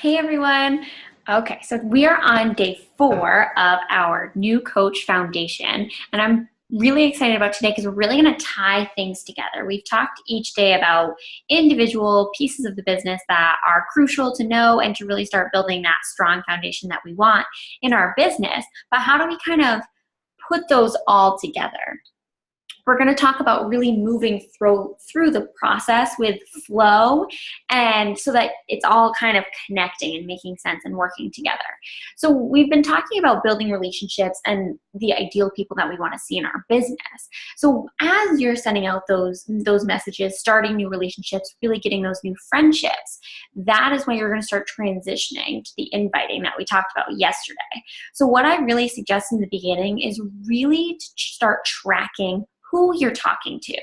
Hey everyone. Okay, so we are on day 4 of our new coach foundation, and I'm really excited about today because we're really going to tie things together. We've talked each day about individual pieces of the business that are crucial to know and to really start building that strong foundation that we want in our business. But how do we kind of put those all together? We're going to talk about really moving through the process with flow, and so that it's all kind of connecting and making sense and working together. So we've been talking about building relationships and the ideal people that we want to see in our business. So as you're sending out those messages, starting new relationships, really getting those new friendships, that is when you're going to start transitioning to the inviting that we talked about yesterday. So what I really suggest in the beginning is really to start tracking who you're talking to,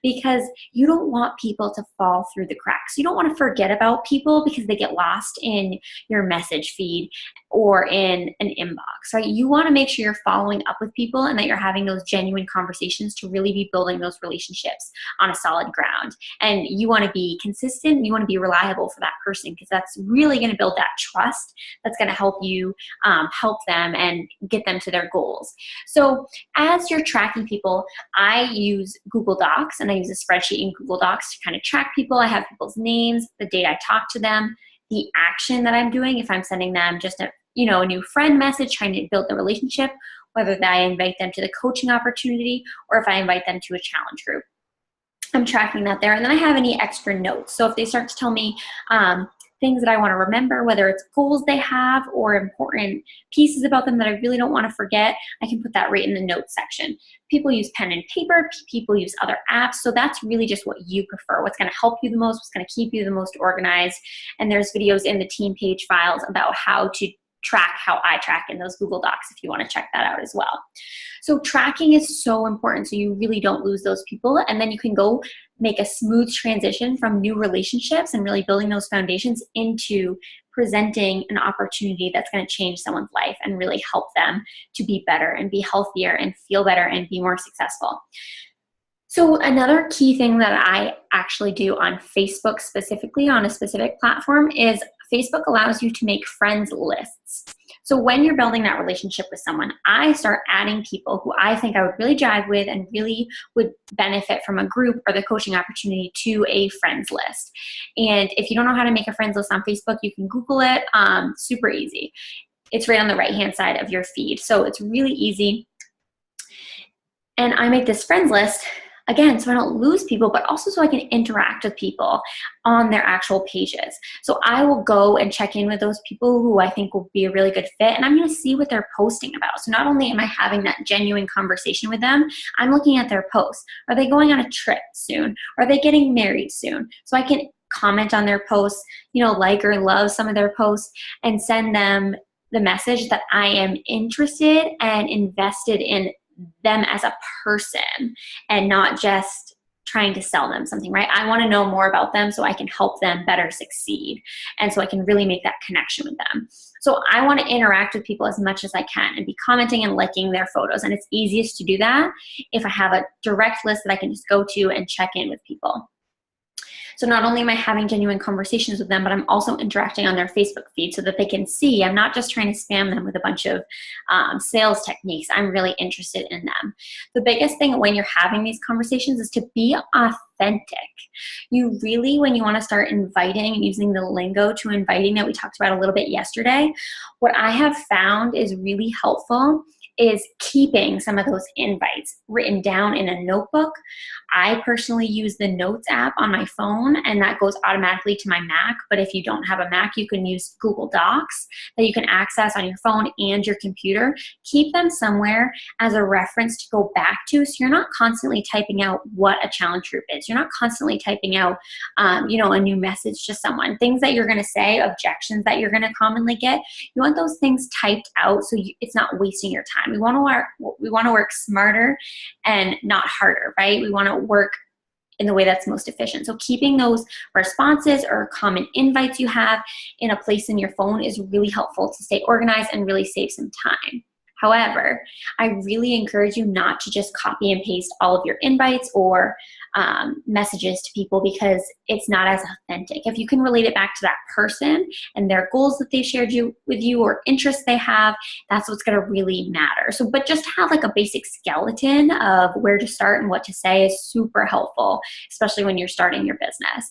because you don't want people to fall through the cracks. You don't want to forget about people because they get lost in your message feed or in an inbox, right? You want to make sure you're following up with people and that you're having those genuine conversations to really be building those relationships on a solid ground. And you want to be consistent, you want to be reliable for that person, because that's really going to build that trust that's going to help you help them and get them to their goals. So as you're tracking people, I use Google Docs, and I use a spreadsheet in Google Docs to kind of track people. I have people's names, the date I talk to them, the action that I'm doing, if I'm sending them just a new friend message, trying to build the relationship, whether that I invite them to the coaching opportunity or if I invite them to a challenge group. I'm tracking that there. And then I have any extra notes. So if they start to tell me things that I want to remember, whether it's goals they have or important pieces about them that I really don't want to forget, I can put that right in the notes section. People use pen and paper, people use other apps, so that's really just what you prefer, what's going to help you the most, what's going to keep you the most organized. And there's videos in the team page files about how to track how I track in those Google Docs if you want to check that out as well. So tracking is so important so you really don't lose those people, and then you can go make a smooth transition from new relationships and really building those foundations into presenting an opportunity that's going to change someone's life and really help them to be better and be healthier and feel better and be more successful. So another key thing that I actually do on Facebook, specifically on a specific platform, is Facebook allows you to make friends lists. So when you're building that relationship with someone, I start adding people who I think I would really jive with and really would benefit from a group or the coaching opportunity to a friends list. And if you don't know how to make a friends list on Facebook, you can Google it. Super easy. It's right on the right-hand side of your feed. So it's really easy. And I make this friends list, again, so I don't lose people, but also so I can interact with people on their actual pages. So I will go and check in with those people who I think will be a really good fit, and I'm going to see what they're posting about. So not only am I having that genuine conversation with them, I'm looking at their posts. Are they going on a trip soon? Are they getting married soon? So I can comment on their posts, like or love some of their posts, and send them the message that I am interested and invested in them as a person and not just trying to sell them something, right? I want to know more about them so I can help them better succeed, and so I can really make that connection with them. So I want to interact with people as much as I can and be commenting and liking their photos, and it's easiest to do that if I have a direct list that I can just go to and check in with people. So not only am I having genuine conversations with them, but I'm also interacting on their Facebook feed so that they can see I'm not just trying to spam them with a bunch of sales techniques. I'm really interested in them. The biggest thing when you're having these conversations is to be authentic. You really, when you want to start inviting and using the lingo to inviting that we talked about a little bit yesterday, what I have found is really helpful is keeping some of those invites written down in a notebook. I personally use the Notes app on my phone, and that goes automatically to my Mac. But if you don't have a Mac, you can use Google Docs that you can access on your phone and your computer. Keep them somewhere as a reference to go back to, so you're not constantly typing out what a challenge group is. You're not constantly typing out, a new message to someone. Things that you're going to say, objections that you're going to commonly get. You want those things typed out so it's not wasting your time. We want to work smarter and not harder, right? We want to work in the way that's most efficient. So keeping those responses or common invites you have in a place in your phone is really helpful to stay organized and really save some time. However, I really encourage you not to just copy and paste all of your invites or messages to people, because it's not as authentic. If you can relate it back to that person and their goals that they shared with you or interests they have, that's what's going to really matter. So, but just have like a basic skeleton of where to start and what to say is super helpful, especially when you're starting your business.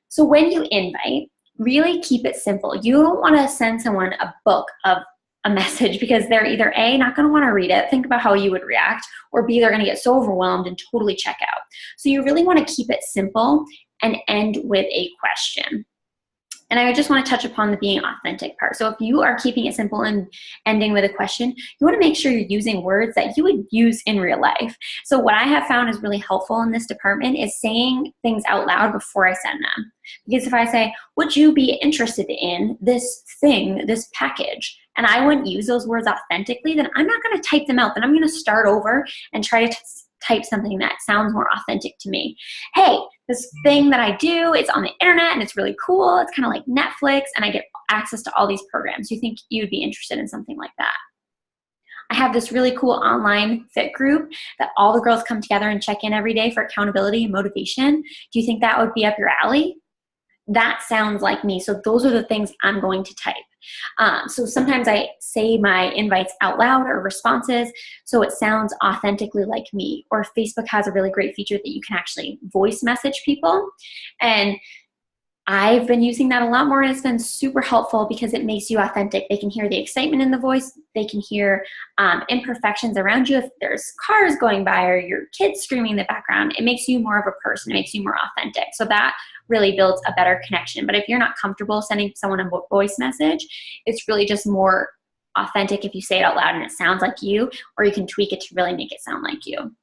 So when you invite, really keep it simple. You don't want to send someone a book of a message, because they're either A, not going to want to read it, think about how you would react, or B, they're going to get so overwhelmed and totally check out. So you really want to keep it simple and end with a question. And I just want to touch upon the being authentic part. So if you are keeping it simple and ending with a question, you want to make sure you're using words that you would use in real life. So what I have found is really helpful in this department is saying things out loud before I send them. Because if I say, would you be interested in this thing, this package, and I wouldn't use those words authentically, then I'm not going to type them out. Then I'm going to start over and try to type something that sounds more authentic to me. Hey, this thing that I do, it's on the internet and it's really cool. It's kind of like Netflix and I get access to all these programs. You think you'd be interested in something like that? I have this really cool online fit group that all the girls come together and check in every day for accountability and motivation. Do you think that would be up your alley? That sounds like me. So those are the things I'm going to type. So sometimes I say my invites out loud or responses so it sounds authentically like me. Or Facebook has a really great feature that you can actually voice message people. And I've been using that a lot more, and it's been super helpful because it makes you authentic. They can hear the excitement in the voice. They can hear imperfections around you. If there's cars going by or your kids screaming in the background, it makes you more of a person. It makes you more authentic. So that really builds a better connection. But if you're not comfortable sending someone a voice message, it's really just more authentic if you say it out loud and it sounds like you, or you can tweak it to really make it sound like you.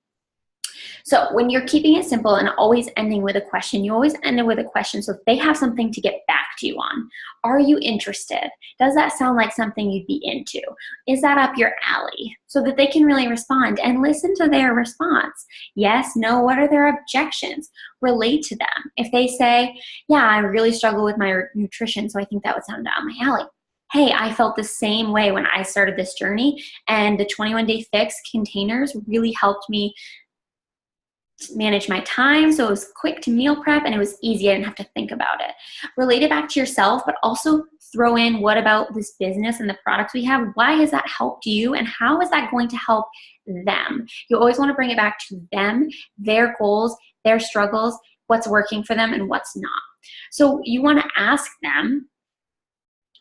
So when you're keeping it simple and always ending with a question, you always end it with a question so they have something to get back to you on. Are you interested? Does that sound like something you'd be into? Is that up your alley? So that they can really respond and listen to their response. Yes, no, what are their objections? Relate to them. If they say, yeah, I really struggle with my nutrition, so I think that would sound down my alley. Hey, I felt the same way when I started this journey, and the 21-day fix containers really helped me manage my time, so it was quick to meal prep and it was easy. I didn't have to think about it. Relate it back to yourself, but also throw in, what about this business and the products we have? Why has that helped you, and how is that going to help them? You always want to bring it back to them, their goals, their struggles, what's working for them and what's not. So you want to ask them,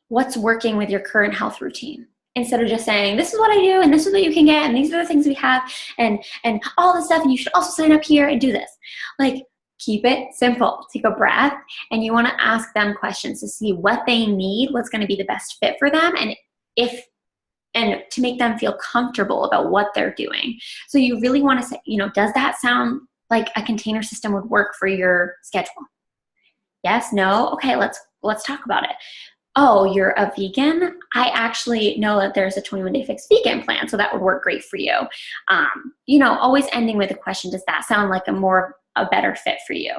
what's working with your current health routine? Instead of just saying, this is what I do, and this is what you can get, and these are the things we have, and all this stuff, and you should also sign up here and do this. Like, keep it simple. Take a breath, and you want to ask them questions to see what they need, what's going to be the best fit for them, and to make them feel comfortable about what they're doing. So you really want to say, does that sound like a container system would work for your schedule? Yes, no? Okay, let's talk about it. Oh, you're a vegan? I actually know that there's a 21-day fix vegan plan, so that would work great for you. Always ending with a question, does that sound like a better fit for you?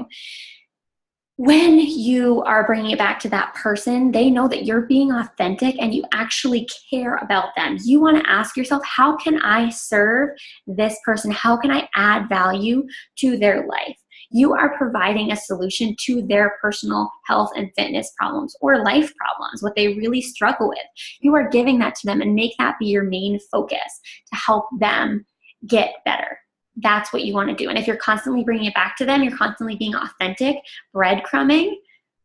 When you are bringing it back to that person, they know that you're being authentic and you actually care about them. You want to ask yourself, how can I serve this person? How can I add value to their life? You are providing a solution to their personal health and fitness problems or life problems, what they really struggle with. You are giving that to them, and make that be your main focus to help them get better. That's what you want to do. And if you're constantly bringing it back to them, you're constantly being authentic, breadcrumbing,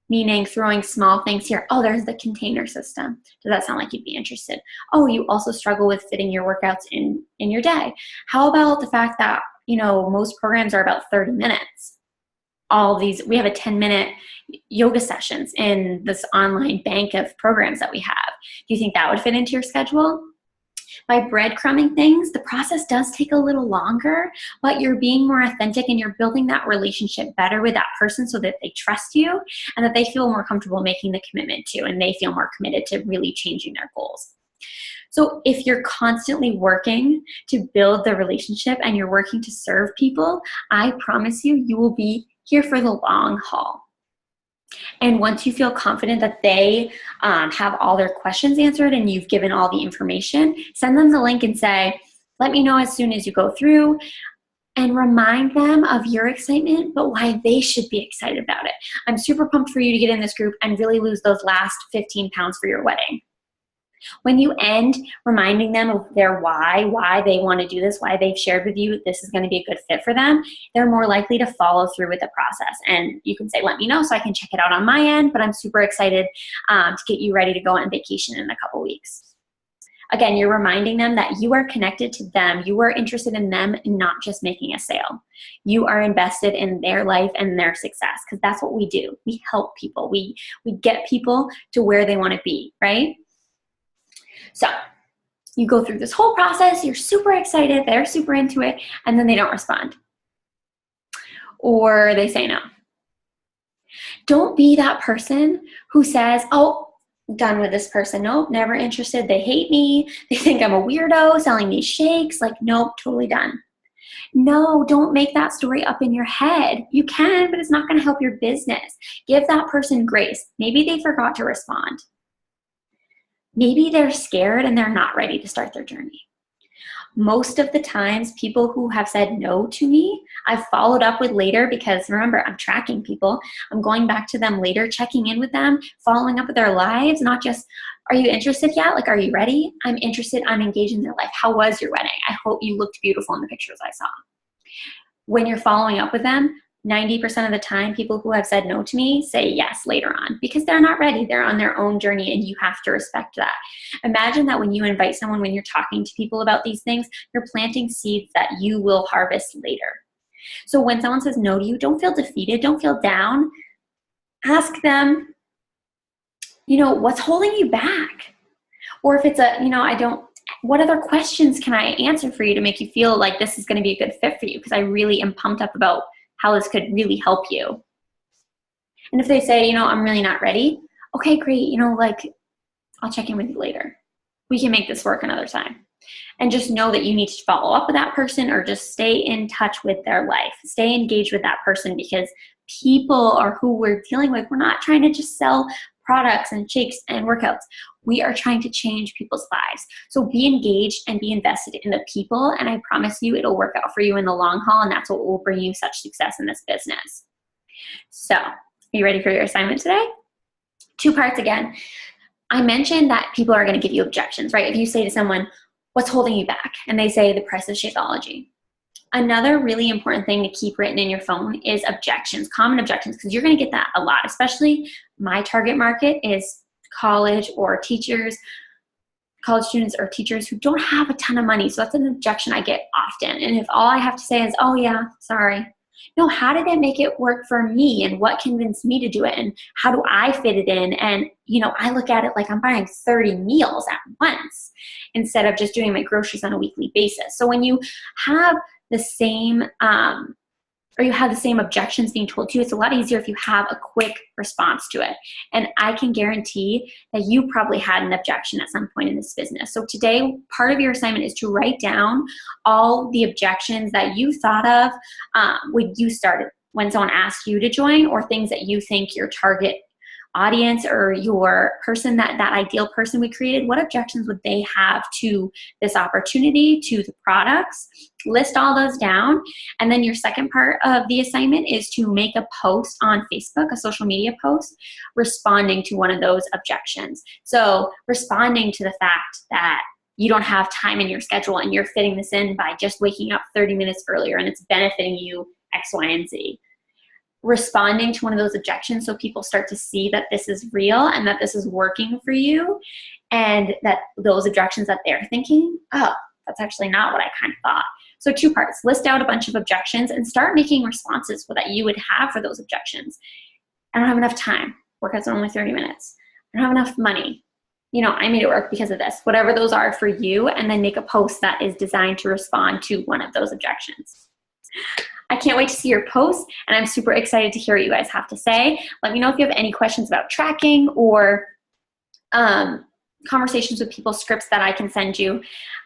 meaning throwing small things here. Oh, there's the container system. Does that sound like you'd be interested? Oh, you also struggle with fitting your workouts in your day. How about the fact that, most programs are about 30 minutes? We have a 10-minute yoga sessions in this online bank of programs that we have. Do you think that would fit into your schedule? By breadcrumbing things, the process does take a little longer, but you're being more authentic and you're building that relationship better with that person so that they trust you and that they feel more comfortable making the commitment to, and they feel more committed to really changing their goals. So if you're constantly working to build the relationship and you're working to serve people, I promise you, you will be here for the long haul. And once you feel confident that they have all their questions answered and you've given all the information, send them the link and say, let me know as soon as you go through, and remind them of your excitement, but why they should be excited about it. I'm super pumped for you to get in this group and really lose those last 15 pounds for your wedding. When you end reminding them of their why they want to do this, why they've shared with you this is going to be a good fit for them, they're more likely to follow through with the process. And you can say, let me know so I can check it out on my end, but I'm super excited to get you ready to go on vacation in a couple weeks. Again, you're reminding them that you are connected to them. You are interested in them, not just making a sale. You are invested in their life and their success, because that's what we do. We help people. We get people to where they want to be, right? So you go through this whole process, you're super excited, they're super into it, and then they don't respond. Or they say no. Don't be that person who says, oh, done with this person. Nope, never interested. They hate me. They think I'm a weirdo selling me shakes. Like, nope, totally done. No, don't make that story up in your head. You can, but it's not going to help your business. Give that person grace. Maybe they forgot to respond. Maybe they're scared and they're not ready to start their journey. Most of the times, people who have said no to me, I've followed up with later, because remember, I'm tracking people. I'm going back to them later, checking in with them, following up with their lives, not just, are you interested yet? Like, are you ready? I'm interested. I'm engaged in their life. How was your wedding? I hope you looked beautiful in the pictures I saw. When you're following up with them, 90% of the time, people who have said no to me say yes later on, because they're not ready. They're on their own journey, and you have to respect that. Imagine that when you invite someone, when you're talking to people about these things, you're planting seeds that you will harvest later. So when someone says no to you, don't feel defeated. Don't feel down. Ask them, what's holding you back? Or if it's what other questions can I answer for you to make you feel like this is going to be a good fit for you? Because I really am pumped up about how this could really help you. And if they say, I'm really not ready, okay, great. I'll check in with you later. We can make this work another time. And just know that you need to follow up with that person, or just stay in touch with their life. Stay engaged with that person, because people are who we're dealing with. We're not trying to just sell products and shakes and workouts. We are trying to change people's lives. So be engaged and be invested in the people, and I promise you it'll work out for you in the long haul, and that's what will bring you such success in this business. So, are you ready for your assignment today? 2 parts again. I mentioned that people are going to give you objections, right? If you say to someone, what's holding you back? And they say the price of Shakeology. Another really important thing to keep written in your phone is objections, common objections, because you're going to get that a lot. Especially my target market is college students or teachers who don't have a ton of money. So that's an objection I get often. And if all I have to say is, oh yeah, sorry. No, how did it make it work for me? And what convinced me to do it? And how do I fit it in? And, I look at it like I'm buying 30 meals at once instead of just doing my groceries on a weekly basis. So when you have the same, you have the same objections being told to you, it's a lot easier if you have a quick response to it. And I can guarantee that you probably had an objection at some point in this business. So today, part of your assignment is to write down all the objections that you thought of when you started, when someone asked you to join, or things that you think your target audience or your person, that ideal person we created, what objections would they have to this opportunity, to the products? List all those down. And then your second part of the assignment is to make a post on Facebook, a social media post, responding to one of those objections. So responding to the fact that you don't have time in your schedule and you're fitting this in by just waking up 30 minutes earlier, and it's benefiting you X, Y, and Z. Responding to one of those objections so people start to see that this is real and that this is working for you, and that those objections that they're thinking, oh, that's actually not what I kind of thought. So 2 parts. List out a bunch of objections and start making responses that you would have for those objections. I don't have enough time. Workouts are only 30 minutes. I don't have enough money. I made it work because of this. Whatever those are for you, and then make a post that is designed to respond to one of those objections. I can't wait to see your posts, and I'm super excited to hear what you guys have to say. Let me know if you have any questions about tracking or conversations with people, scripts that I can send you.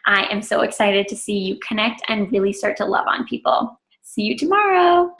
I am so excited to see you connect and really start to love on people. See you tomorrow.